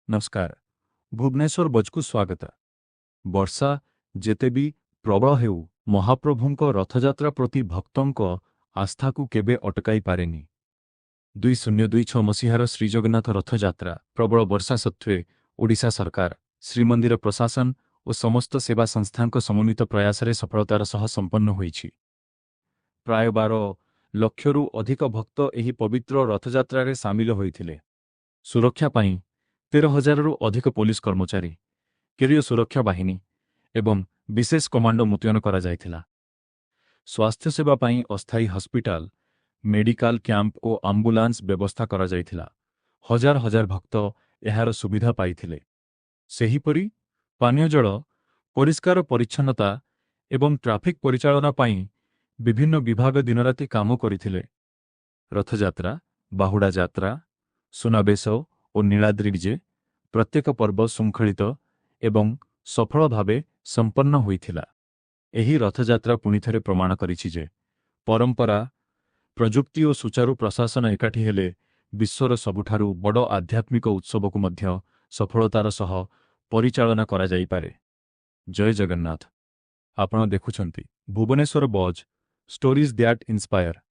नमस्कार भुवनेश्वर बजकु स्वागत वर्षा जेते भी प्रबल हेउ महाप्रभुंक रथयात्रा प्रति भक्तों आस्था को केबे अटकाई पारेनी 2026 मसीहार श्रीजगन्नाथ रथयात्रा प्रबल वर्षा सत्वे ओडिशा सरकार श्रीमंदिर प्रशासन और समस्त सेवा संस्थांक समन्वित प्रयास सफलतार सह संपन्न होईछि। प्राय 12 लक्षरू अधिक भक्त एही पवित्र रथयात्रा रे सामिल होइथिले। सुरक्षा पाई 13,000 रु अधिक पुलिस कर्मचारी केरियो सुरक्षा बाहिनी एवं विशेष कमांडो मुतयन करा जायथिला। स्वास्थ्य सेवा पाई अस्थायी हॉस्पिटल मेडिकल कैंप और एम्बुलेंस व्यवस्था करा जायथिला। हजार हजार भक्त एहार सुविधा पाइथिले। सेहीपरि पानीय जल परिष्कार परिच्छन्नता एवं ट्रैफिक परिचालना पाई विभिन्न विभाग दिनराति काम करिथिले। रथयात्रा बाहुड़ा यात्रा सुनाबेश और नीलाद्रि विजे प्रत्येक पर्व श्रृंखलित एवं सफल भावे संपन्न होइथिला। एही रथयात्रा पुनिथरे प्रमाण करिछि जे परंपरा प्रजुक्ति और सुचारू प्रशासन एकाठी हेले विश्वर सबुठारु बड़ आध्यात्मिक उत्सव को मध्य सफलतार सह परिचालना करा जाई पारे। जय जगन्नाथ। आपण देखुछंती भुवनेश्वर बज स्टोरीज दैट इंस्पायर।